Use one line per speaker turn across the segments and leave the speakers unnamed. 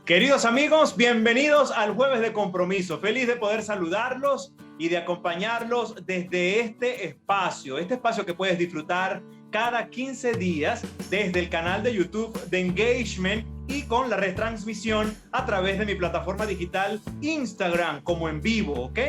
Queridos amigos, bienvenidos al Jueves de Compromiso. Feliz de poder saludarlos y de acompañarlos desde este espacio que puedes disfrutar cada 15 días desde el canal de YouTube de Engagement y con la retransmisión a través de mi plataforma digital Instagram como en vivo, ¿ok?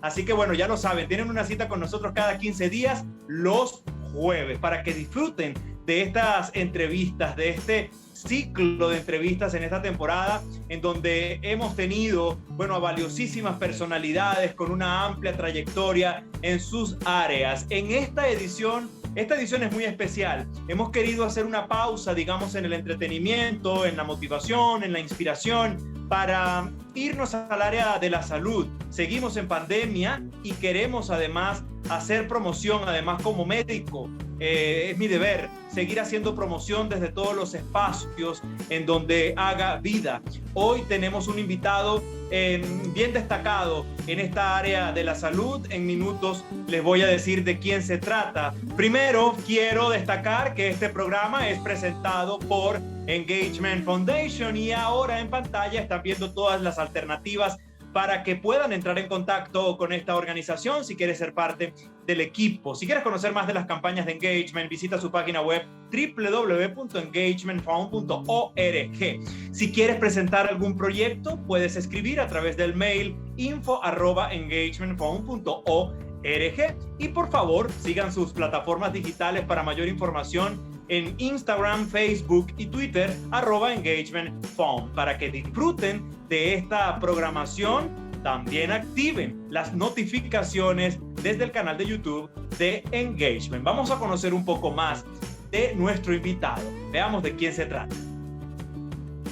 Así que bueno, ya lo saben, tienen una cita con nosotros cada 15 días los jueves para que disfruten de estas entrevistas, de este ciclo de entrevistas en esta temporada en donde hemos tenido, bueno, a valiosísimas personalidades con una amplia trayectoria en sus áreas. En esta edición es muy especial. Hemos querido hacer una pausa, digamos, en el entretenimiento, en la motivación, en la inspiración, para irnos al área de la salud. Seguimos en pandemia y queremos además hacer promoción, además como médico. Es mi deber seguir haciendo promoción desde todos los espacios en donde haga vida. Hoy tenemos un invitado bien destacado en esta área de la salud. En minutos les voy a decir de quién se trata. Primero, quiero destacar que este programa es presentado por Engagement Foundation y ahora en pantalla están viendo todas las alternativas para que puedan entrar en contacto con esta organización si quieres ser parte del equipo. Si quieres conocer más de las campañas de Engagement, visita su página web www.engagementfound.org. Si quieres presentar algún proyecto, puedes escribir a través del mail info@engagementfound.org. Y por favor, sigan sus plataformas digitales para mayor información en Instagram, Facebook y Twitter, @engagementfound, para que disfruten de esta programación. También activen las notificaciones desde el canal de YouTube de Engagement. Vamos a conocer un poco más de nuestro invitado. Veamos de quién se trata.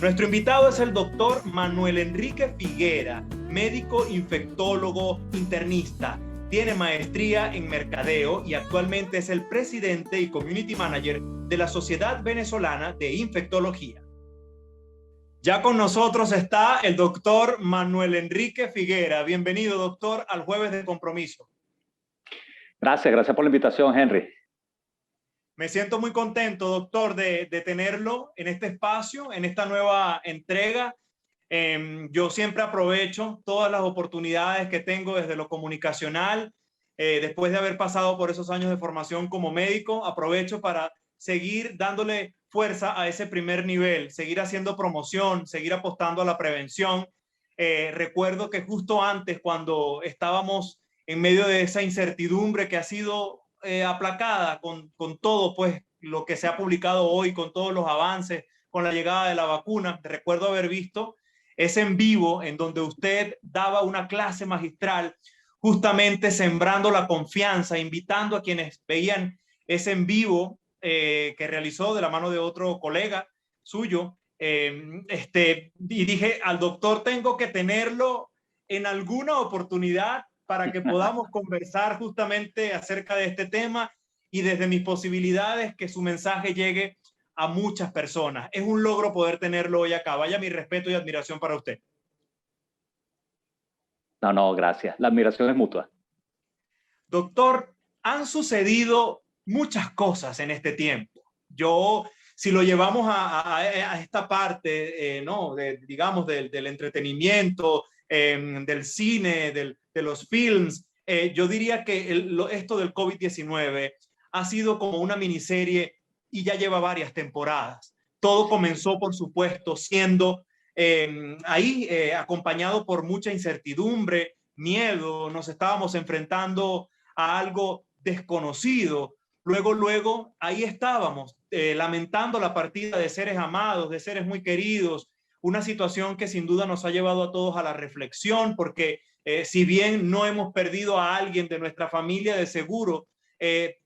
Nuestro invitado es el doctor Manuel Enrique Figuera, médico infectólogo internista. Tiene maestría en mercadeo y actualmente es el presidente y community manager de la Sociedad Venezolana de Infectología. Ya con nosotros está el doctor Manuel Enrique Figuera. Bienvenido, doctor, al Jueves de Compromiso.
Gracias por la invitación, Henry.
Me siento muy contento, doctor, de tenerlo en este espacio, en esta nueva entrega. Yo siempre aprovecho todas las oportunidades que tengo desde lo comunicacional. Después de haber pasado por esos años de formación como médico, aprovecho para seguir dándole fuerza a ese primer nivel, seguir haciendo promoción, seguir apostando a la prevención. Recuerdo que justo antes, cuando estábamos en medio de esa incertidumbre que ha sido aplacada con todo pues lo que se ha publicado hoy, con todos los avances, con la llegada de la vacuna, recuerdo haber visto ese en vivo en donde usted daba una clase magistral, justamente sembrando la confianza, invitando a quienes veían ese en vivo que realizó de la mano de otro colega suyo. Y dije, al doctor tengo que tenerlo en alguna oportunidad para que podamos conversar justamente acerca de este tema y desde mis posibilidades que su mensaje llegue a muchas personas. Es un logro poder tenerlo hoy acá. Vaya mi respeto y admiración para usted.
No, gracias. La admiración es mutua.
Doctor, han sucedido muchas cosas en este tiempo. Si lo llevamos a esta parte, ¿no? Digamos, del entretenimiento, del cine, de los films, yo diría que esto del COVID-19 ha sido como una miniserie y ya lleva varias temporadas. Todo comenzó, por supuesto, siendo acompañado por mucha incertidumbre, miedo, nos estábamos enfrentando a algo desconocido. Luego, ahí estábamos, lamentando la partida de seres amados, de seres muy queridos, una situación que sin duda nos ha llevado a todos a la reflexión, porque si bien no hemos perdido a alguien de nuestra familia, de seguro,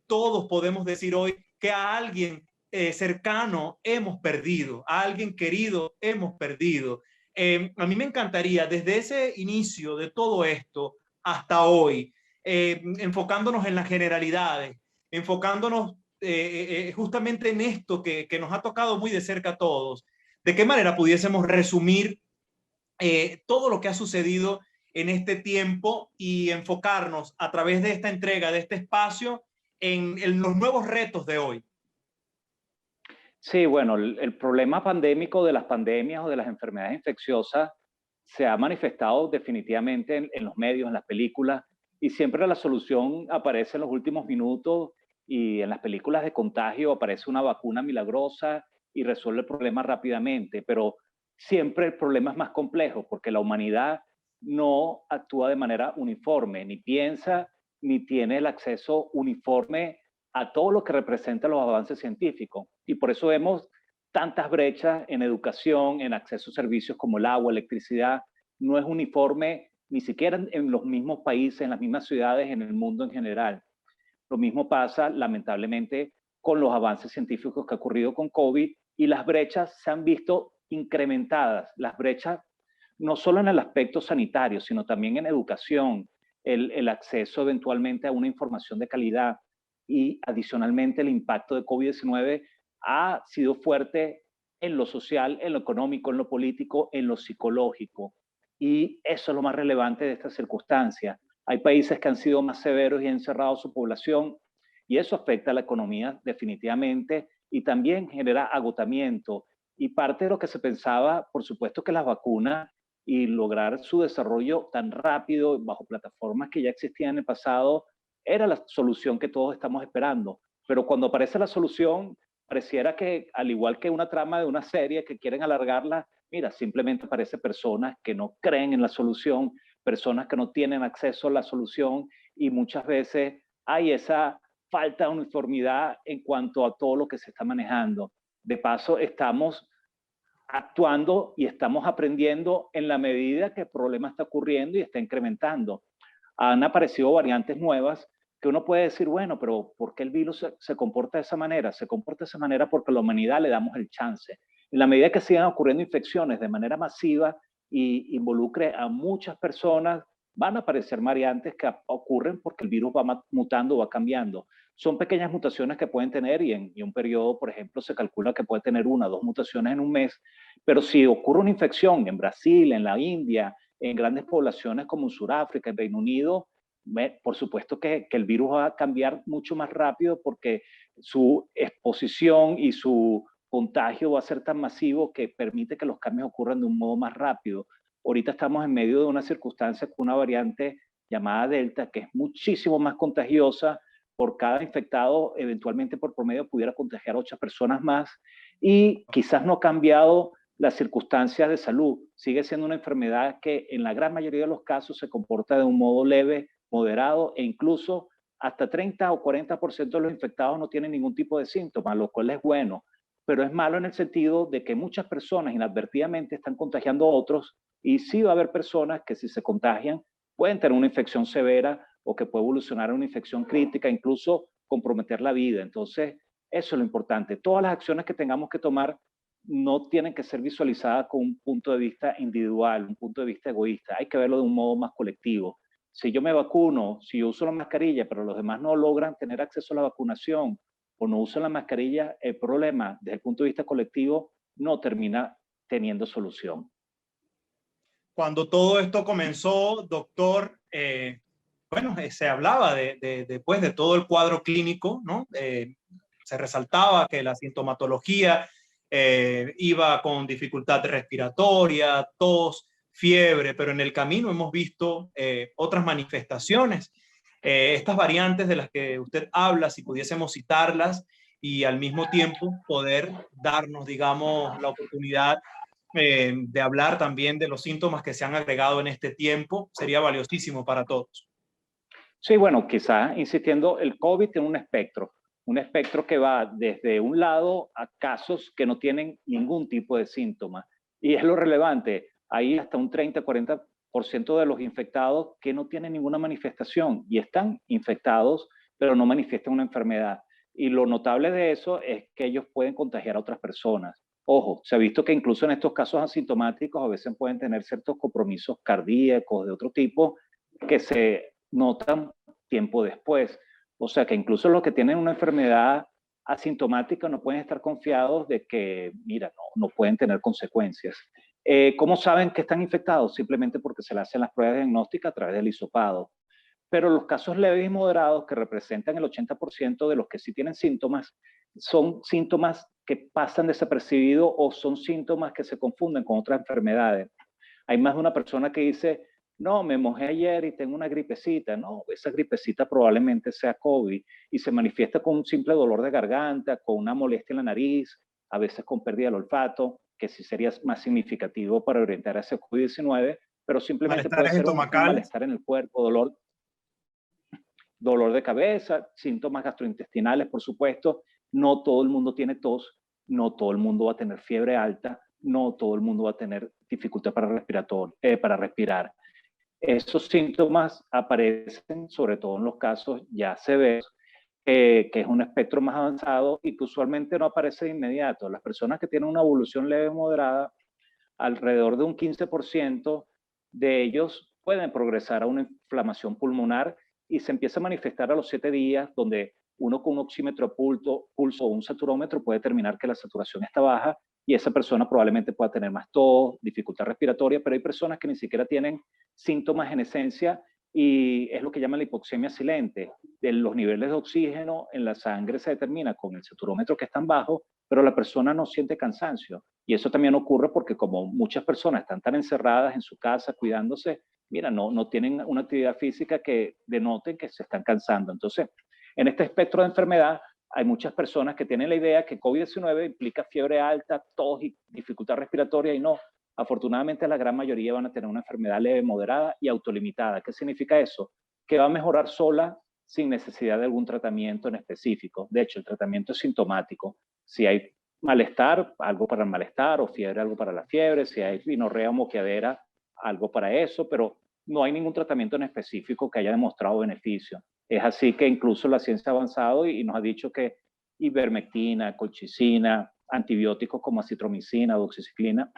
todos podemos decir hoy que a alguien cercano hemos perdido, a alguien querido hemos perdido. A mí me encantaría, desde ese inicio de todo esto hasta hoy, enfocándonos en las generalidades, enfocándonos justamente en esto que nos ha tocado muy de cerca a todos, de qué manera pudiésemos resumir todo lo que ha sucedido en este tiempo y enfocarnos a través de esta entrega, de este espacio, en los nuevos retos de hoy.
Sí, bueno, el problema pandémico de las pandemias o de las enfermedades infecciosas se ha manifestado definitivamente en los medios, en las películas, y siempre la solución aparece en los últimos minutos y en las películas de contagio aparece una vacuna milagrosa y resuelve el problema rápidamente, pero siempre el problema es más complejo porque la humanidad no actúa de manera uniforme, ni piensa, ni tiene el acceso uniforme a todo lo que representan los avances científicos. Y por eso vemos tantas brechas en educación, en acceso a servicios como el agua, electricidad. No es uniforme ni siquiera en los mismos países, en las mismas ciudades, en el mundo en general. Lo mismo pasa, lamentablemente, con los avances científicos que ha ocurrido con COVID y las brechas se han visto incrementadas. Las brechas no solo en el aspecto sanitario, sino también en educación, el acceso eventualmente a una información de calidad y adicionalmente el impacto de COVID-19 ha sido fuerte en lo social, en lo económico, en lo político, en lo psicológico. Y eso es lo más relevante de esta circunstancia. Hay países que han sido más severos y han cerrado su población y eso afecta a la economía definitivamente y también genera agotamiento. Y parte de lo que se pensaba, por supuesto que las vacunas y lograr su desarrollo tan rápido bajo plataformas que ya existían en el pasado era la solución que todos estamos esperando. Pero cuando aparece la solución, pareciera que, al igual que una trama de una serie que quieren alargarla, mira, simplemente aparece personas que no creen en la solución, personas que no tienen acceso a la solución y muchas veces hay esa falta de uniformidad en cuanto a todo lo que se está manejando. De paso, estamos actuando y estamos aprendiendo en la medida que el problema está ocurriendo y está incrementando. Han aparecido variantes nuevas que uno puede decir, bueno, pero ¿por qué el virus se comporta de esa manera? Se comporta de esa manera porque a la humanidad le damos el chance. En la medida que sigan ocurriendo infecciones de manera masiva y involucre a muchas personas, van a aparecer variantes que ocurren porque el virus va mutando, va cambiando. Son pequeñas mutaciones que pueden tener y en un periodo, por ejemplo, se calcula que puede tener una o dos mutaciones en un mes, pero si ocurre una infección en Brasil, en la India, en grandes poblaciones como en Sudáfrica, en Reino Unido, por supuesto que el virus va a cambiar mucho más rápido porque su exposición y su contagio va a ser tan masivo que permite que los cambios ocurran de un modo más rápido. Ahorita estamos en medio de una circunstancia con una variante llamada Delta, que es muchísimo más contagiosa. Por cada infectado, eventualmente por promedio, pudiera contagiar a 8 personas más. Y quizás no ha cambiado las circunstancias de salud. Sigue siendo una enfermedad que en la gran mayoría de los casos se comporta de un modo leve, moderado e incluso hasta 30 o 40% de los infectados no tienen ningún tipo de síntomas, lo cual es bueno, pero es malo en el sentido de que muchas personas inadvertidamente están contagiando a otros y sí va a haber personas que si se contagian pueden tener una infección severa o que puede evolucionar a una infección crítica, incluso comprometer la vida. Entonces, eso es lo importante. Todas las acciones que tengamos que tomar no tienen que ser visualizadas con un punto de vista individual, un punto de vista egoísta. Hay que verlo de un modo más colectivo. Si yo me vacuno, si yo uso la mascarilla, pero los demás no logran tener acceso a la vacunación o no usan la mascarilla, el problema desde el punto de vista colectivo no termina teniendo solución.
Cuando todo esto comenzó, doctor, bueno, se hablaba pues, de todo el cuadro clínico, ¿no? Se resaltaba que la sintomatología iba con dificultad respiratoria, tos, fiebre, pero en el camino hemos visto otras manifestaciones. Estas variantes de las que usted habla, si pudiésemos citarlas y al mismo tiempo poder darnos, digamos, la oportunidad de hablar también de los síntomas que se han agregado en este tiempo, sería valiosísimo para todos.
Sí, bueno, quizás insistiendo, el COVID tiene un espectro que va desde un lado a casos que no tienen ningún tipo de síntoma. Y es lo relevante, hay hasta un 30-40% de los infectados que no tienen ninguna manifestación y están infectados, pero no manifiestan una enfermedad. Y lo notable de eso es que ellos pueden contagiar a otras personas. Ojo, se ha visto que incluso en estos casos asintomáticos a veces pueden tener ciertos compromisos cardíacos de otro tipo que se notan tiempo después. O sea que incluso los que tienen una enfermedad asintomática no pueden estar confiados de que, mira, no pueden tener consecuencias. ¿Cómo saben que están infectados? Simplemente porque se le hacen las pruebas diagnósticas a través del hisopado. pero los casos leves y moderados, que representan el 80% de los que sí tienen síntomas, son síntomas que pasan desapercibidos o son síntomas que se confunden con otras enfermedades. Hay más de una persona que dice, no, me mojé ayer y tengo una gripecita. No, esa gripecita probablemente sea COVID y se manifiesta con un simple dolor de garganta, con una molestia en la nariz, a veces con pérdida del olfato, que sí sería más significativo para orientar a ese COVID-19, pero simplemente puede
Malestares
ser un
estomacales.
malestar en el cuerpo, dolor de cabeza, síntomas gastrointestinales, por supuesto. No todo el mundo tiene tos, no todo el mundo va a tener fiebre alta, no todo el mundo va a tener dificultad para respirar. Esos síntomas aparecen sobre todo en los casos ya severos, que es un espectro más avanzado y que usualmente no aparece de inmediato. Las personas que tienen una evolución leve o moderada, alrededor de un 15% de ellos pueden progresar a una inflamación pulmonar y se empieza a manifestar a los 7 días, donde uno con un oxímetro pulso o un saturómetro puede determinar que la saturación está baja y esa persona probablemente pueda tener más tos, dificultad respiratoria, pero hay personas que ni siquiera tienen síntomas en esencia y es lo que llaman la hipoxemia silente. Los niveles de oxígeno en la sangre se determina con el saturómetro que están bajos, pero la persona no siente cansancio. Y eso también ocurre porque como muchas personas están tan encerradas en su casa cuidándose, mira, no tienen una actividad física que denoten que se están cansando. Entonces, en este espectro de enfermedad, hay muchas personas que tienen la idea que COVID-19 implica fiebre alta, tos y dificultad respiratoria y no. Afortunadamente, la gran mayoría van a tener una enfermedad leve, moderada y autolimitada. ¿Qué significa eso? Que va a mejorar sola sin necesidad de algún tratamiento en específico. De hecho, el tratamiento es sintomático. Si hay malestar, algo para el malestar, o fiebre, algo para la fiebre, si hay rinorrea o moqueadera, algo para eso, pero no hay ningún tratamiento en específico que haya demostrado beneficio. Es así que incluso la ciencia ha avanzado y nos ha dicho que ivermectina, colchicina, antibióticos como acitromicina, doxiciclina,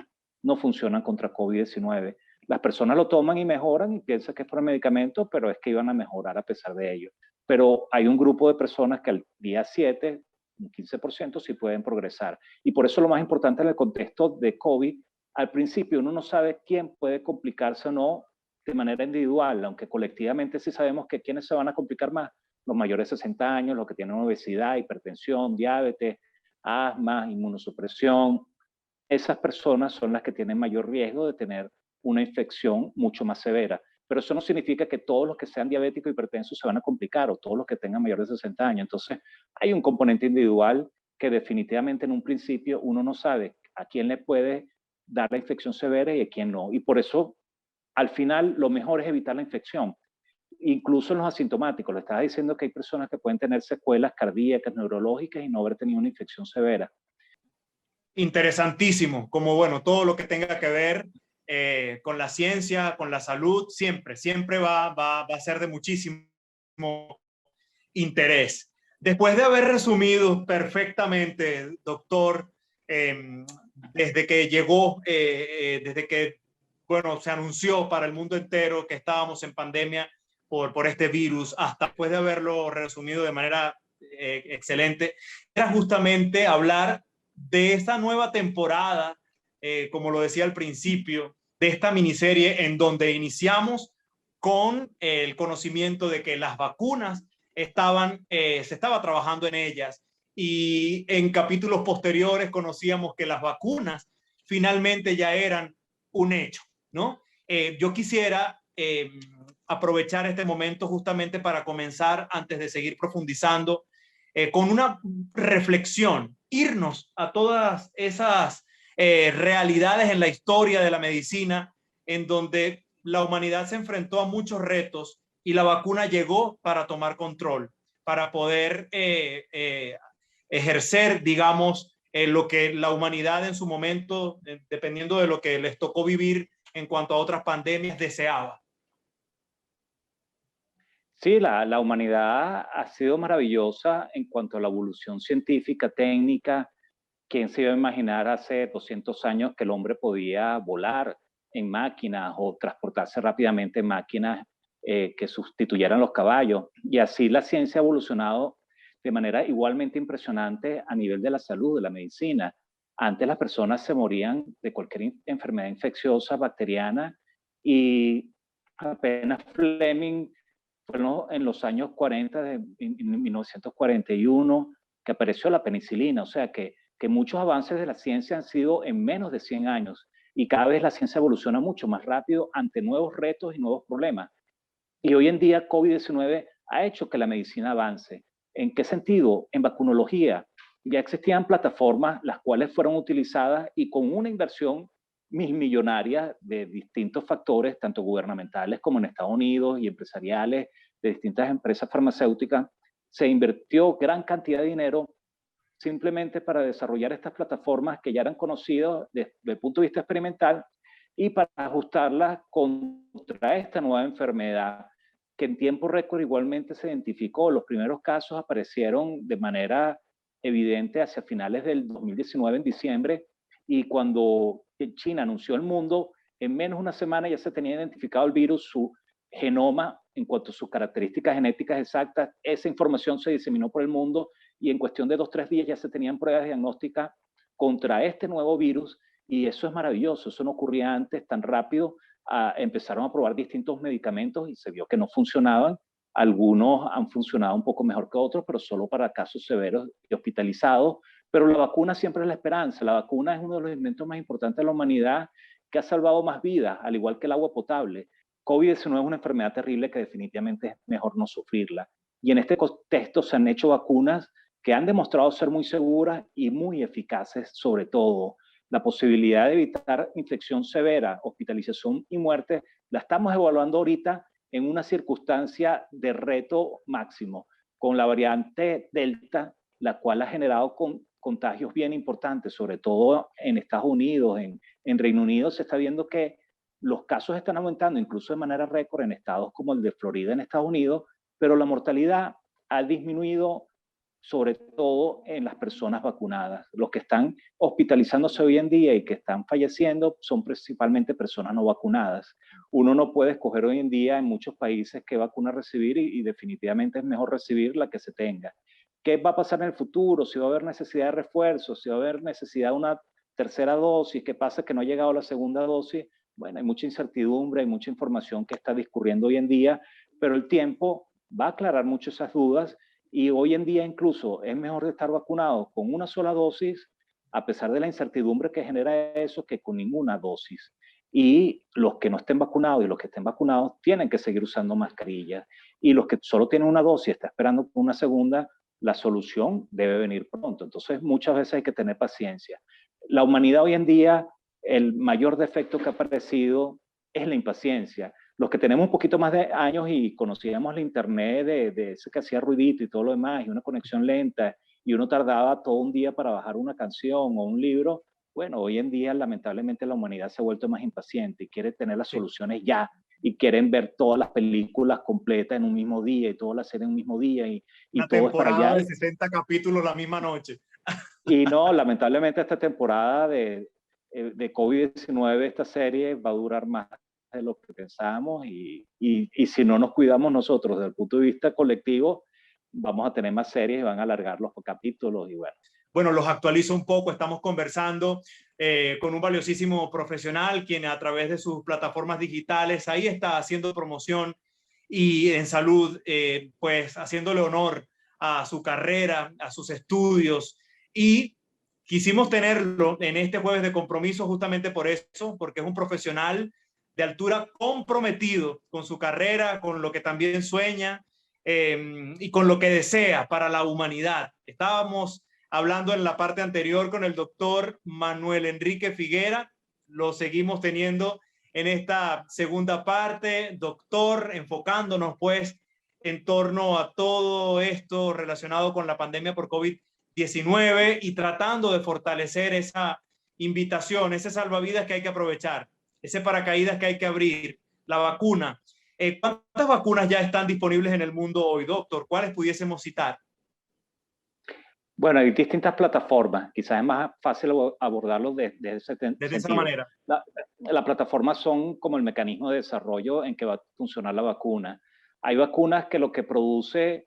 no funcionan contra COVID-19. Las personas lo toman y mejoran y piensan que es por el medicamento, pero es que iban a mejorar a pesar de ello. Pero hay un grupo de personas que al día 7, un 15% sí pueden progresar. Y por eso lo más importante en el contexto de COVID, al principio uno no sabe quién puede complicarse o no de manera individual, aunque colectivamente sí sabemos que quiénes se van a complicar más, los mayores de 60 años, los que tienen obesidad, hipertensión, diabetes, asma, inmunosupresión. Esas personas son las que tienen mayor riesgo de tener una infección mucho más severa. Pero eso no significa que todos los que sean diabéticos y hipertensos se van a complicar o todos los que tengan mayores de 60 años. Entonces, hay un componente individual que definitivamente en un principio uno no sabe a quién le puede dar la infección severa y a quién no. Y por eso, al final, lo mejor es evitar la infección. Incluso en los asintomáticos, le estaba diciendo que hay personas que pueden tener secuelas cardíacas, neurológicas y no haber tenido una infección severa.
Interesantísimo, como bueno, todo lo que tenga que ver con la ciencia, con la salud, siempre va a ser de muchísimo interés. Después de haber resumido perfectamente, doctor, desde que llegó, desde que, bueno, se anunció para el mundo entero que estábamos en pandemia por este virus, hasta después de haberlo resumido de manera excelente, era justamente hablar de esta nueva temporada, como lo decía al principio, de esta miniserie en donde iniciamos con el conocimiento de que las vacunas se estaba trabajando en ellas y en capítulos posteriores conocíamos que las vacunas finalmente ya eran un hecho, ¿no? Yo quisiera aprovechar este momento justamente para comenzar, antes de seguir profundizando, con una reflexión, irnos a todas esas realidades en la historia de la medicina en donde la humanidad se enfrentó a muchos retos y la vacuna llegó para tomar control, para poder ejercer, digamos, lo que la humanidad en su momento, dependiendo de lo que les tocó vivir en cuanto a otras pandemias, deseaba.
Sí, la humanidad ha sido maravillosa en cuanto a la evolución científica, técnica. ¿Quién se iba a imaginar hace 200 años que el hombre podía volar en máquinas o transportarse rápidamente en máquinas que sustituyeran los caballos? Y así la ciencia ha evolucionado de manera igualmente impresionante a nivel de la salud, de la medicina. Antes las personas se morían de cualquier enfermedad infecciosa, bacteriana, y apenas Fleming fue en los años 40, en 1941, que apareció la penicilina. O sea que muchos avances de la ciencia han sido en menos de 100 años y cada vez la ciencia evoluciona mucho más rápido ante nuevos retos y nuevos problemas. Y hoy en día COVID-19 ha hecho que la medicina avance. ¿En qué sentido? En vacunología. Ya existían plataformas las cuales fueron utilizadas y con una inversión millonaria de distintos factores, tanto gubernamentales como en Estados Unidos y empresariales, de distintas empresas farmacéuticas, se invirtió gran cantidad de dinero simplemente para desarrollar estas plataformas que ya eran conocidas desde el punto de vista experimental y para ajustarlas contra esta nueva enfermedad que en tiempo récord igualmente se identificó. Los primeros casos aparecieron de manera evidente hacia finales del 2019 en diciembre, y cuando China anunció al mundo, en menos de una semana ya se tenía identificado el virus, su genoma en cuanto a sus características genéticas exactas. Esa información se diseminó por el mundo y en cuestión de 2 o 3 días ya se tenían pruebas diagnósticas contra este nuevo virus, y eso es maravilloso. Eso no ocurría antes tan rápido. Empezaron a probar distintos medicamentos y se vio que no funcionaban. Algunos han funcionado un poco mejor que otros, pero solo para casos severos y hospitalizados. Pero la vacuna siempre es la esperanza. La vacuna es uno de los inventos más importantes de la humanidad, que ha salvado más vidas, al igual que el agua potable. COVID-19 es una enfermedad terrible que definitivamente es mejor no sufrirla. Y en este contexto se han hecho vacunas que han demostrado ser muy seguras y muy eficaces. Sobre todo la posibilidad de evitar infección severa, hospitalización y muerte, la estamos evaluando ahorita en una circunstancia de reto máximo, con la variante Delta, la cual ha generado contagios bien importantes, sobre todo en Estados Unidos. En Reino Unido se está viendo que los casos están aumentando, incluso de manera récord en estados como el de Florida en Estados Unidos, pero la mortalidad ha disminuido sobre todo en las personas vacunadas. Los que están hospitalizándose hoy en día y que están falleciendo son principalmente personas no vacunadas. Uno no puede escoger hoy en día en muchos países qué vacuna recibir, y definitivamente es mejor recibir la que se tenga. ¿Qué va a pasar en el futuro? Si va a haber necesidad de refuerzos, si va a haber necesidad de una tercera dosis, qué pasa que no ha llegado la segunda dosis. Bueno, hay mucha incertidumbre, hay mucha información que está discurriendo hoy en día, pero el tiempo va a aclarar mucho esas dudas. Y hoy en día incluso es mejor estar vacunado con una sola dosis, a pesar de la incertidumbre que genera eso, que con ninguna dosis. Y los que no estén vacunados y los que estén vacunados tienen que seguir usando mascarillas. Y los que solo tienen una dosis y están esperando por una segunda, la solución debe venir pronto. Entonces muchas veces hay que tener paciencia. La humanidad hoy en día, el mayor defecto que ha aparecido es la impaciencia. Los que tenemos un poquito más de años y conocíamos la internet de ese que hacía ruidito y todo lo demás, y una conexión lenta, y uno tardaba todo un día para bajar una canción o un libro, bueno, hoy en día lamentablemente la humanidad se ha vuelto más impaciente y quiere tener las soluciones ya, y quieren ver todas las películas completas en un mismo día y todas las series en un mismo día, y todo es para allá.
De 60 capítulos la misma noche.
Y no, lamentablemente esta temporada de COVID-19, esta serie va a durar más de lo que pensamos, y si no nos cuidamos nosotros desde el punto de vista colectivo, vamos a tener más series y van a alargar los capítulos y bueno.
Bueno, los actualizo un poco. Estamos conversando con un valiosísimo profesional, quien a través de sus plataformas digitales ahí está haciendo promoción y en salud, pues haciéndole honor a su carrera, a sus estudios, y quisimos tenerlo en este jueves de compromiso justamente por eso, porque es un profesional de altura comprometido con su carrera, con lo que también sueña y con lo que desea para la humanidad. Estábamos hablando en la parte anterior con el doctor Manuel Enrique Figuera, lo seguimos teniendo en esta segunda parte, doctor, enfocándonos pues en torno a todo esto relacionado con la pandemia por COVID-19 y tratando de fortalecer esa invitación, ese salvavidas que hay que aprovechar, ese paracaídas que hay que abrir, la vacuna. ¿Cuántas vacunas ya están disponibles en el mundo hoy, doctor? ¿Cuáles pudiésemos citar?
Bueno, hay distintas plataformas. Quizás es más fácil abordarlo desde ese
Desde esa
sentido.
manera.
Las plataformas son como el mecanismo de desarrollo en que va a funcionar la vacuna. Hay vacunas que lo que produce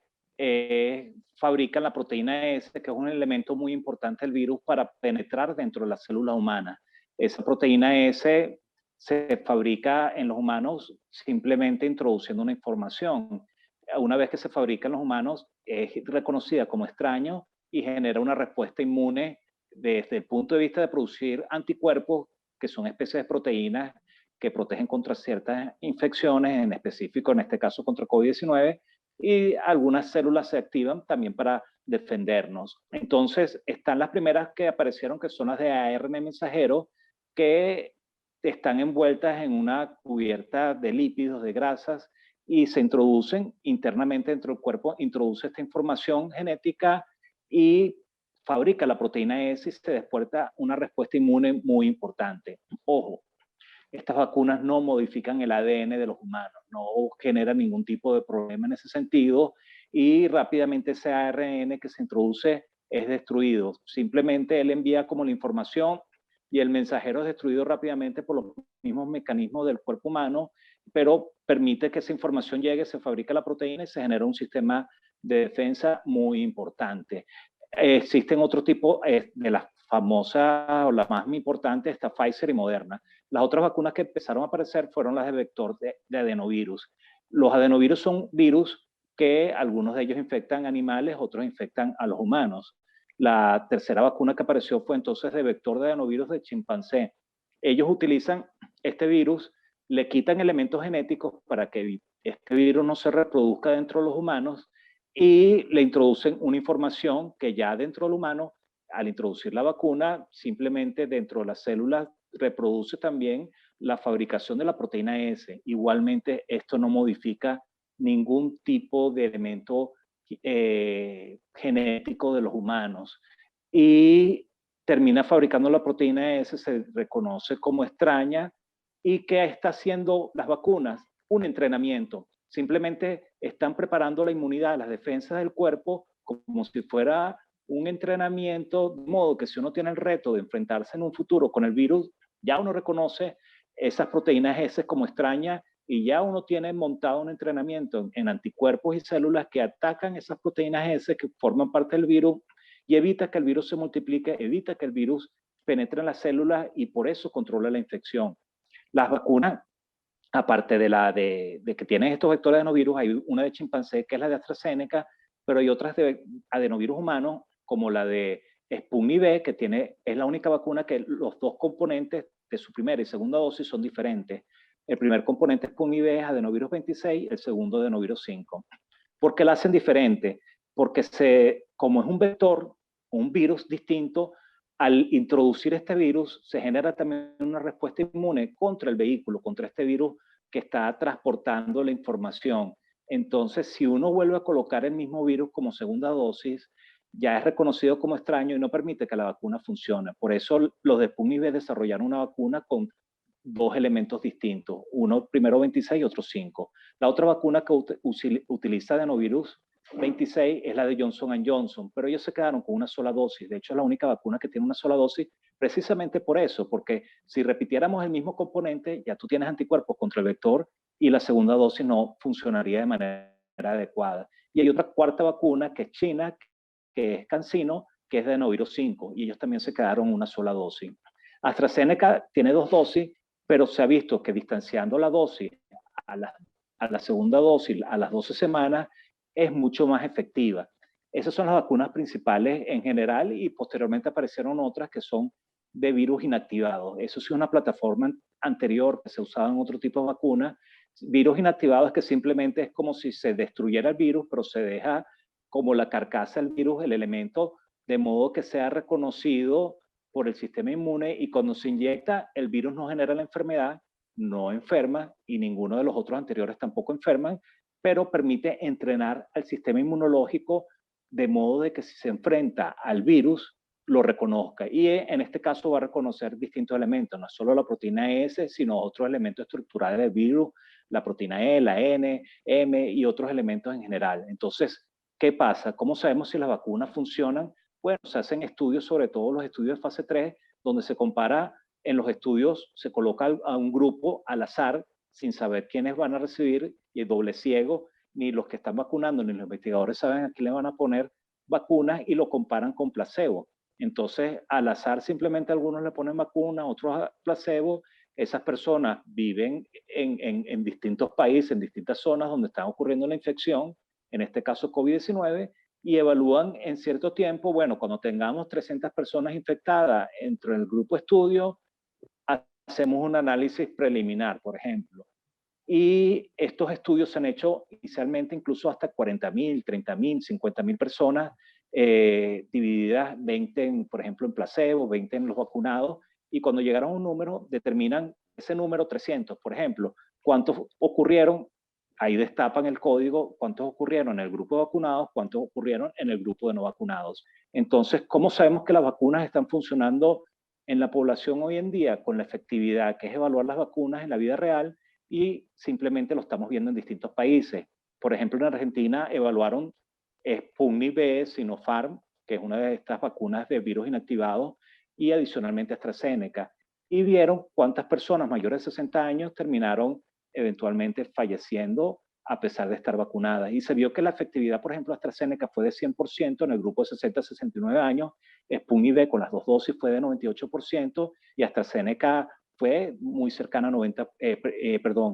fabrican la proteína S, que es un elemento muy importante del virus para penetrar dentro de la célula humana. Esa proteína S se fabrica en los humanos simplemente introduciendo una información. una vez que se fabrica en los humanos, es reconocida como extraño y genera una respuesta inmune desde el punto de vista de producir anticuerpos, que son especies de proteínas que protegen contra ciertas infecciones, en específico, en este caso, contra COVID-19, y algunas células se activan también para defendernos. Entonces, están las primeras que aparecieron, que son las de ARN mensajero, que están envueltas en una cubierta de lípidos, de grasas, y se introducen internamente dentro del cuerpo, introduce esta información genética y fabrica la proteína S y se despierta una respuesta inmune muy importante. Ojo, estas vacunas no modifican el ADN de los humanos, no generan ningún tipo de problema en ese sentido y rápidamente ese ARN que se introduce es destruido. Simplemente él envía como la información y el mensajero es destruido rápidamente por los mismos mecanismos del cuerpo humano, pero permite que esa información llegue, se fabrica la proteína y se genera un sistema de defensa muy importante. Existen otro tipo de las famosas o las más importantes, está Pfizer y Moderna. Las otras vacunas que empezaron a aparecer fueron las de vector de adenovirus. Los adenovirus son virus que algunos de ellos infectan animales, otros infectan a los humanos. La tercera vacuna que apareció fue entonces de vector de adenovirus de chimpancé. Ellos utilizan este virus, le quitan elementos genéticos para que este virus no se reproduzca dentro de los humanos y le introducen una información que ya dentro del humano, al introducir la vacuna, simplemente dentro de las células reproduce también la fabricación de la proteína S. Igualmente, esto no modifica ningún tipo de elemento genético de los humanos. Y termina fabricando la proteína S, se reconoce como extraña. ¿Y qué está haciendo las vacunas? Un entrenamiento. Simplemente están preparando la inmunidad, las defensas del cuerpo, como si fuera un entrenamiento, de modo que si uno tiene el reto de enfrentarse en un futuro con el virus, ya uno reconoce esas proteínas S como extrañas y ya uno tiene montado un entrenamiento en anticuerpos y células que atacan esas proteínas S que forman parte del virus y evita que el virus se multiplique, evita que el virus penetre en las células y por eso controla la infección. Las vacunas, aparte de que tienen estos vectores de adenovirus, hay una de chimpancé que es la de AstraZeneca, pero hay otras de adenovirus humanos, como la de Sputnik V, que es la única vacuna que los dos componentes de su primera y segunda dosis son diferentes. El primer componente Sputnik V es adenovirus 26, el segundo adenovirus 5. ¿Por qué la hacen diferente? Porque como es un vector, un virus distinto, al introducir este virus se genera también una respuesta inmune contra el vehículo, contra este virus que está transportando la información. Entonces, si uno vuelve a colocar el mismo virus como segunda dosis, ya es reconocido como extraño y no permite que la vacuna funcione. Por eso los de Sputnik V desarrollaron una vacuna con dos elementos distintos, uno primero 26 y otro 5. La otra vacuna que utiliza adenovirus 26 es la de Johnson & Johnson, pero ellos se quedaron con una sola dosis. De hecho, es la única vacuna que tiene una sola dosis, precisamente por eso, porque si repitiéramos el mismo componente, ya tú tienes anticuerpos contra el vector y la segunda dosis no funcionaría de manera adecuada. Y hay otra cuarta vacuna que es China, que es CanSino, que es de adenovirus 5, y ellos también se quedaron una sola dosis. AstraZeneca tiene dos dosis, pero se ha visto que distanciando la dosis a la segunda dosis a las 12 semanas es mucho más efectiva. Esas son las vacunas principales en general y posteriormente aparecieron otras que son de virus inactivados. Eso sí es una plataforma anterior que se usaba en otro tipo de vacunas. Virus inactivados es que simplemente es como si se destruyera el virus, pero se deja como la carcasa del virus, el elemento, de modo que sea reconocido por el sistema inmune y cuando se inyecta el virus no genera la enfermedad, no enferma y ninguno de los otros anteriores tampoco enferman, pero permite entrenar al sistema inmunológico de modo de que si se enfrenta al virus, lo reconozca. Y en este caso va a reconocer distintos elementos, no solo la proteína S, sino otros elementos estructurales del virus, la proteína E, la N, M y otros elementos en general. Entonces, ¿qué pasa? ¿Cómo sabemos si las vacunas funcionan? Bueno, se hacen estudios, sobre todo los estudios de fase 3, donde se compara, en los estudios se coloca a un grupo al azar, sin saber quiénes van a recibir, y doble ciego, ni los que están vacunando, ni los investigadores saben a quién le van a poner vacunas y lo comparan con placebo. Entonces, al azar simplemente algunos le ponen vacuna, otros a placebo, Esas personas viven en distintos países, en distintas zonas donde está ocurriendo la infección, en este caso COVID-19, y evalúan en cierto tiempo, bueno, cuando tengamos 300 personas infectadas entre el grupo estudio, hacemos un análisis preliminar, por ejemplo. Y estos estudios se han hecho inicialmente incluso hasta 40.000, 30.000, 50.000 personas, divididas 20, por ejemplo, en placebo, 20 en los vacunados, y cuando llegaron a un número, determinan ese número 300, por ejemplo, cuántos ocurrieron, ahí destapan el código, cuántos ocurrieron en el grupo de vacunados, cuántos ocurrieron en el grupo de no vacunados. Entonces, ¿cómo sabemos que las vacunas están funcionando en la población hoy en día? Con la efectividad, que es evaluar las vacunas en la vida real, y simplemente lo estamos viendo en distintos países. Por ejemplo, en Argentina evaluaron Sputnik V, Sinopharm, que es una de estas vacunas de virus inactivados, y adicionalmente AstraZeneca, y vieron cuántas personas mayores de 60 años terminaron eventualmente falleciendo a pesar de estar vacunadas. Y se vio que la efectividad, por ejemplo, AstraZeneca fue de 100% en el grupo de 60 a 69 años, Sputnik V con las dos dosis fue de 98%, y AstraZeneca fue muy cercana a 90,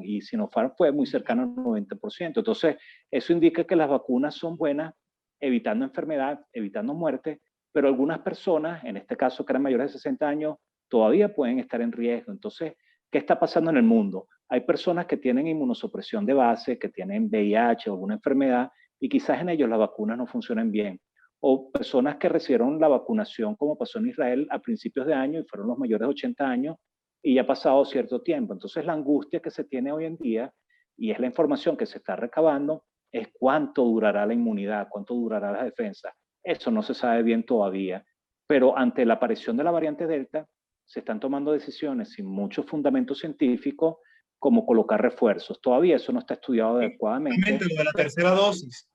y Sinopharm fue muy cercana al 90%. Entonces, eso indica que las vacunas son buenas, evitando enfermedad, evitando muerte, pero algunas personas, en este caso que eran mayores de 60 años, todavía pueden estar en riesgo. Entonces, ¿qué está pasando en el mundo? Hay personas que tienen inmunosupresión de base, que tienen VIH o alguna enfermedad, y quizás en ellos las vacunas no funcionan bien. O personas que recibieron la vacunación, como pasó en Israel a principios de año, y fueron los mayores de 80 años, y ya ha pasado cierto tiempo. Entonces, la angustia que se tiene hoy en día, y es la información que se está recabando, es cuánto durará la inmunidad, cuánto durará la defensa. Eso no se sabe bien todavía, pero ante la aparición de la variante Delta, se están tomando decisiones sin mucho fundamento científico, como colocar refuerzos. Todavía eso no está estudiado adecuadamente.
Lo de la tercera dosis.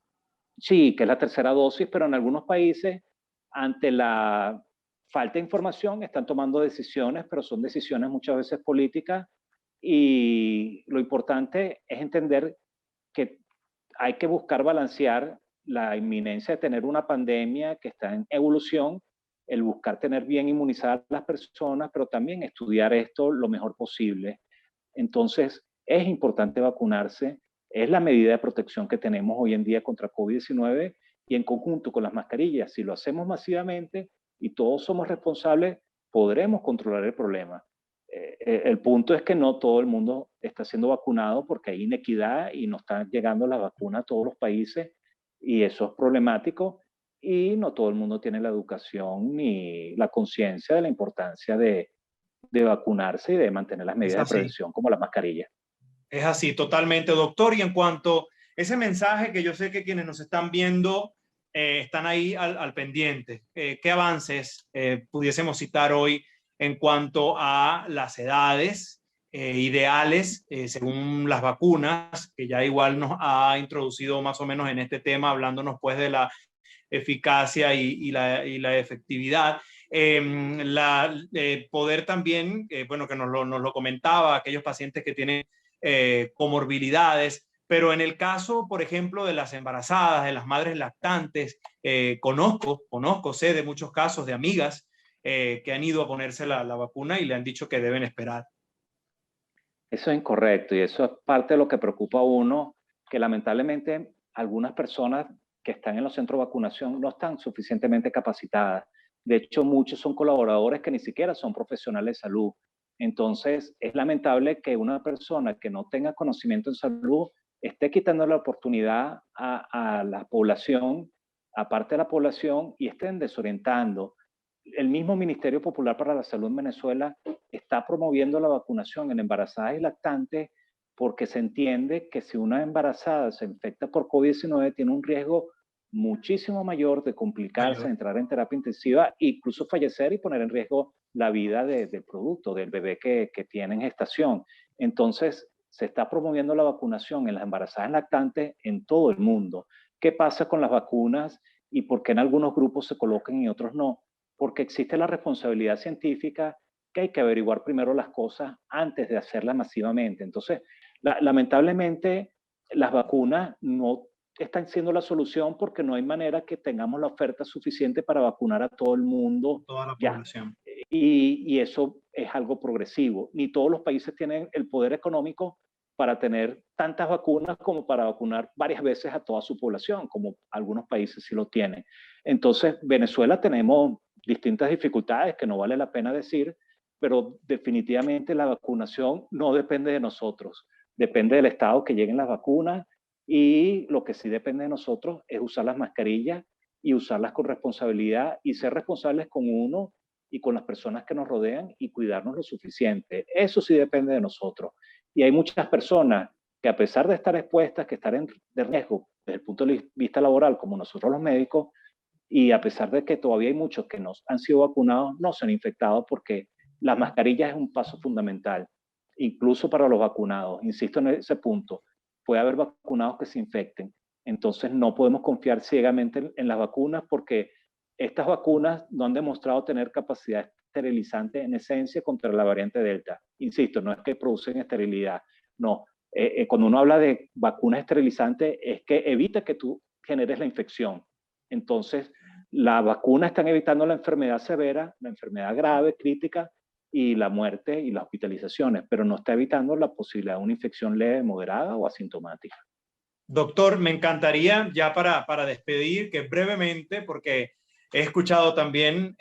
Sí, que es la tercera dosis, pero en algunos países, ante la falta de información, están tomando decisiones, pero son decisiones muchas veces políticas, y lo importante es entender que hay que buscar balancear la inminencia de tener una pandemia que está en evolución, el buscar tener bien inmunizadas las personas, pero también estudiar esto lo mejor posible. Entonces, es importante vacunarse, es la medida de protección que tenemos hoy en día contra COVID-19, y en conjunto con las mascarillas, si lo hacemos masivamente y todos somos responsables, podremos controlar el problema. El punto es que no todo el mundo está siendo vacunado porque hay inequidad y no están llegando las vacunas a todos los países, y eso es problemático, y no todo el mundo tiene la educación ni la conciencia de la importancia de vacunarse y de mantener las
Es
medidas de
así.
prevención como la mascarilla.
Es así, totalmente, doctor. Y en cuanto a ese mensaje que yo sé que quienes nos están viendo están ahí al pendiente, ¿qué avances pudiésemos citar hoy en cuanto a las edades ideales según las vacunas, que ya igual nos ha introducido más o menos en este tema, hablándonos pues de la eficacia y la efectividad? Poder también, bueno, que nos lo comentaba, aquellos pacientes que tienen comorbilidades, pero en el caso, por ejemplo, de las embarazadas, de las madres lactantes, sé de muchos casos de amigas que han ido a ponerse la vacuna y le han dicho que deben esperar.
Eso es incorrecto, y eso es parte de lo que preocupa a uno, que lamentablemente algunas personas que están en los centros de vacunación no están suficientemente capacitadas. De hecho, muchos son colaboradores que ni siquiera son profesionales de salud. Entonces, es lamentable que una persona que no tenga conocimiento en salud esté quitando la oportunidad a la población, aparte de la población, y estén desorientando. El mismo Ministerio Popular para la Salud en Venezuela está promoviendo la vacunación en embarazadas y lactantes, porque se entiende que si una embarazada se infecta por COVID-19 tiene un riesgo muchísimo mayor de complicarse, de entrar en terapia intensiva, incluso fallecer y poner en riesgo la vida del producto, del bebé que tiene en gestación. Entonces, se está promoviendo la vacunación en las embarazadas y lactantes en todo el mundo. ¿Qué pasa con las vacunas y por qué en algunos grupos se colocan y otros no? Porque existe la responsabilidad científica, que hay que averiguar primero las cosas antes de hacerlas masivamente. Entonces, lamentablemente, las vacunas no están siendo la solución porque no hay manera que tengamos la oferta suficiente para vacunar a todo el mundo
Toda la
ya.
población.
y eso es algo progresivo. Ni todos los países tienen el poder económico para tener tantas vacunas como para vacunar varias veces a toda su población, como algunos países sí lo tienen. Entonces, Venezuela tenemos distintas dificultades que no vale la pena decir, pero definitivamente la vacunación no depende de nosotros, depende del estado que lleguen las vacunas, y lo que sí depende de nosotros es usar las mascarillas y usarlas con responsabilidad y ser responsables con uno y con las personas que nos rodean y cuidarnos lo suficiente. Eso sí depende de nosotros. Y hay muchas personas que, a pesar de estar expuestas, que estar de riesgo desde el punto de vista laboral, como nosotros los médicos, y a pesar de que todavía hay muchos que no han sido vacunados, no se han infectado, porque las mascarillas es un paso fundamental, incluso para los vacunados. Insisto en ese punto, puede haber vacunados que se infecten. Entonces no podemos confiar ciegamente en las vacunas, porque estas vacunas no han demostrado tener capacidad esterilizante en esencia contra la variante Delta. Insisto, no es que producen esterilidad, no. Cuando uno habla de vacunas esterilizantes es que evita que tú generes la infección. Entonces, las vacunas están evitando la enfermedad severa, la enfermedad grave, crítica, y la muerte y las hospitalizaciones, pero no está evitando la posibilidad de una infección leve, moderada o asintomática.
Doctor, me encantaría ya para despedir que brevemente, porque he escuchado también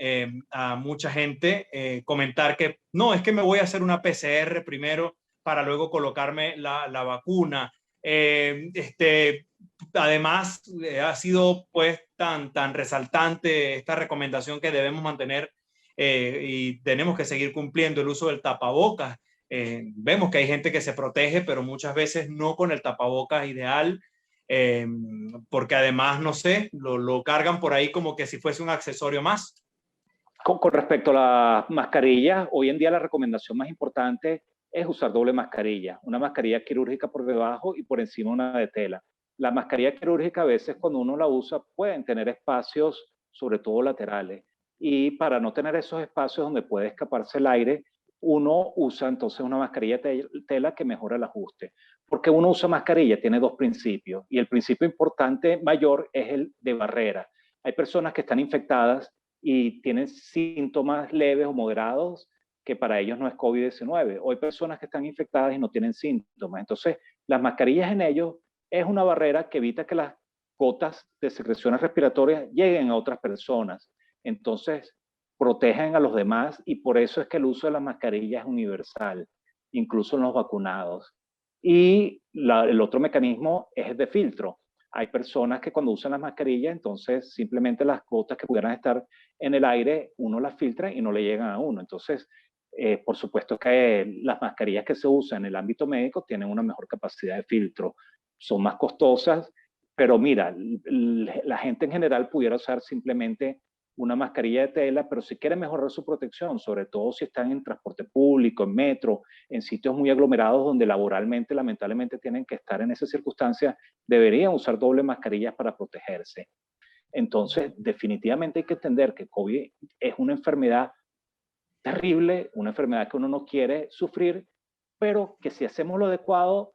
a mucha gente comentar que no, es que me voy a hacer una PCR primero para luego colocarme la vacuna. Además, ha sido pues tan resaltante esta recomendación que debemos mantener y tenemos que seguir cumpliendo el uso del tapabocas. Vemos que hay gente que se protege, pero muchas veces no con el tapabocas ideal, eh, porque además, no sé, lo cargan por ahí como que si fuese un accesorio más.
Con respecto a las mascarillas, hoy en día la recomendación más importante es usar doble mascarilla, una mascarilla quirúrgica por debajo y por encima una de tela. La mascarilla quirúrgica, a veces cuando uno la usa, pueden tener espacios, sobre todo laterales, y para no tener esos espacios donde puede escaparse el aire, uno usa entonces una mascarilla tela que mejora el ajuste. Porque uno usa mascarilla, tiene dos principios, y el principio importante mayor es el de barrera. Hay personas que están infectadas y tienen síntomas leves o moderados, que para ellos no es COVID-19. O hay personas que están infectadas y no tienen síntomas. Entonces, las mascarillas en ellos es una barrera que evita que las gotas de secreciones respiratorias lleguen a otras personas. Entonces, protegen a los demás, y por eso es que el uso de las mascarillas es universal, incluso en los vacunados. Y el otro mecanismo es el de filtro. Hay personas que cuando usan las mascarillas, entonces simplemente las gotas que pudieran estar en el aire, uno las filtra y no le llegan a uno. Entonces, por supuesto que las mascarillas que se usan en el ámbito médico tienen una mejor capacidad de filtro. Son más costosas, pero mira, la gente en general pudiera usar simplemente una mascarilla de tela, pero si quieren mejorar su protección, sobre todo si están en transporte público, en metro, en sitios muy aglomerados donde laboralmente, lamentablemente, tienen que estar en esas circunstancias, deberían usar doble mascarillas para protegerse. Entonces, definitivamente hay que entender que COVID es una enfermedad terrible, una enfermedad que uno no quiere sufrir, pero que si hacemos lo adecuado,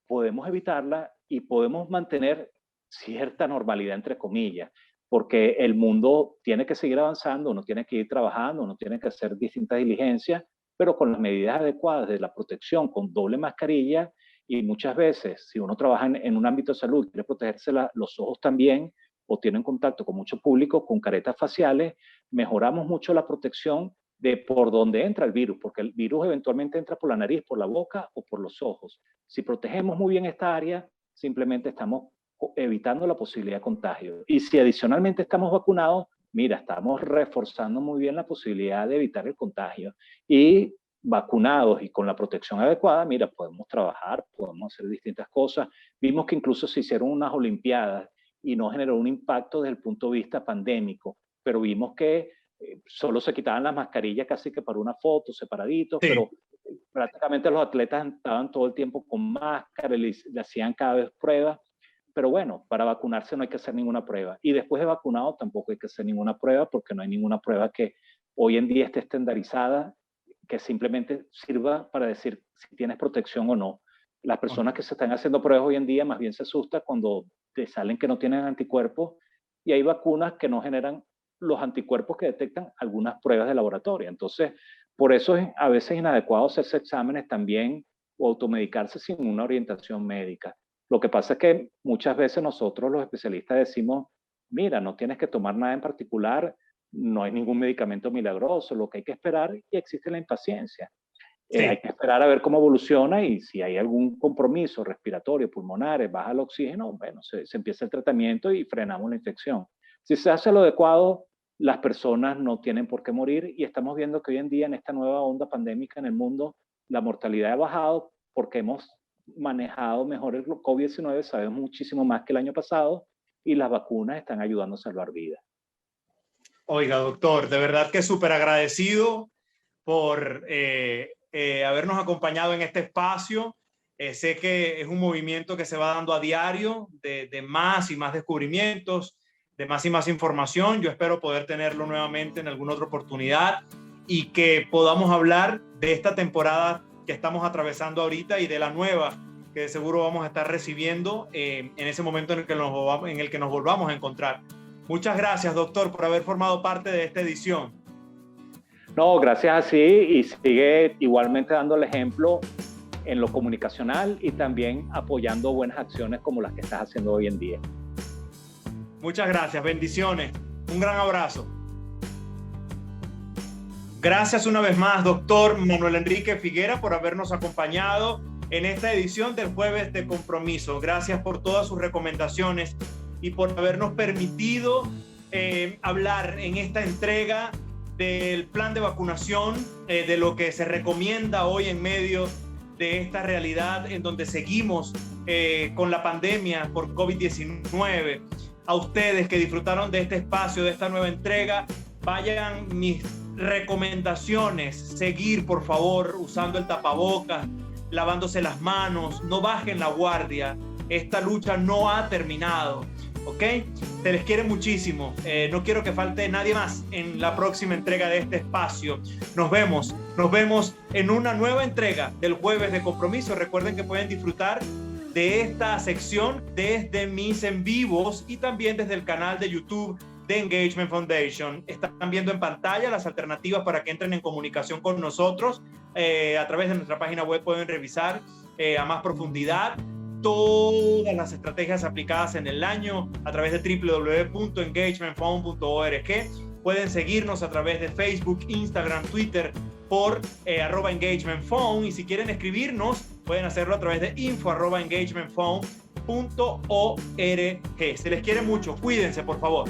podemos evitarla y podemos mantener cierta normalidad, entre comillas, porque el mundo tiene que seguir avanzando, uno tiene que ir trabajando, uno tiene que hacer distintas diligencias, pero con las medidas adecuadas de la protección, con doble mascarilla. Y muchas veces, si uno trabaja en un ámbito de salud, quiere protegerse los ojos también, o tiene contacto con mucho público, con caretas faciales, mejoramos mucho la protección de por dónde entra el virus, porque el virus eventualmente entra por la nariz, por la boca o por los ojos. Si protegemos muy bien esta área, simplemente estamos evitando la posibilidad de contagio. Y si adicionalmente estamos vacunados, mira, estamos reforzando muy bien la posibilidad de evitar el contagio. Y vacunados y con la protección adecuada, mira, podemos trabajar, podemos hacer distintas cosas. Vimos que incluso se hicieron unas olimpiadas y no generó un impacto desde el punto de vista pandémico, pero vimos que solo se quitaban las mascarillas casi que para una foto, separaditos,
Sí.
pero prácticamente los atletas estaban todo el tiempo con máscara, le hacían cada vez pruebas. Pero bueno, para vacunarse no hay que hacer ninguna prueba. Y después de vacunado tampoco hay que hacer ninguna prueba, porque no hay ninguna prueba que hoy en día esté estandarizada, que simplemente sirva para decir si tienes protección o no. Las personas que se están haciendo pruebas hoy en día más bien se asustan cuando te salen que no tienen anticuerpos, y hay vacunas que no generan los anticuerpos que detectan algunas pruebas de laboratorio. Entonces, por eso es a veces inadecuado hacerse exámenes también o automedicarse sin una orientación médica. Lo que pasa es que muchas veces nosotros los especialistas decimos, mira, no tienes que tomar nada en particular, no hay ningún medicamento milagroso, lo que hay que esperar, y existe la impaciencia.
Sí.
Hay que esperar a ver cómo evoluciona y si hay algún compromiso respiratorio, pulmonar, baja el oxígeno, bueno, se empieza el tratamiento y frenamos la infección. Si se hace lo adecuado, las personas no tienen por qué morir, y estamos viendo que hoy en día en esta nueva onda pandémica en el mundo, la mortalidad ha bajado porque hemos manejado mejor el COVID-19, sabemos muchísimo más que el año pasado, y las vacunas están ayudando a salvar vidas.
Oiga, doctor, de verdad que súper agradecido por habernos acompañado en este espacio. Sé que es un movimiento que se va dando a diario de más y más descubrimientos, de más y más información. Yo espero poder tenerlo nuevamente en alguna otra oportunidad y que podamos hablar de esta temporada que estamos atravesando ahorita y de la nueva que de seguro vamos a estar recibiendo en ese momento en el que nos volvamos a encontrar. Muchas gracias, doctor, por haber formado parte de esta edición.
No, gracias a ti, y sigue igualmente dando el ejemplo en lo comunicacional y también apoyando buenas acciones como las que estás haciendo hoy en día.
Muchas gracias, bendiciones, un gran abrazo. Gracias una vez más, doctor Manuel Enrique Figuera, por habernos acompañado en esta edición del Jueves de Compromiso. Gracias por todas sus recomendaciones y por habernos permitido hablar en esta entrega del plan de vacunación, de lo que se recomienda hoy en medio de esta realidad en donde seguimos con la pandemia por COVID-19. A ustedes que disfrutaron de este espacio, de esta nueva entrega, vayan mis recomendaciones: seguir, por favor, usando el tapabocas, lavándose las manos, no bajen la guardia. Esta lucha no ha terminado, ¿ok? Se les quiere muchísimo. No quiero que falte nadie más en la próxima entrega de este espacio. Nos vemos en una nueva entrega del Jueves de Compromiso. Recuerden que pueden disfrutar de esta sección desde mis en vivos y también desde el canal de YouTube de Engagement Foundation. Están viendo en pantalla las alternativas para que entren en comunicación con nosotros. A través de nuestra página web pueden revisar a más profundidad todas las estrategias aplicadas en el año a través de www.engagementphone.org. Pueden seguirnos a través de Facebook, Instagram, Twitter por @engagementphone, y si quieren escribirnos pueden hacerlo a través de info@engagementphone.org. Se les quiere mucho, cuídense por favor.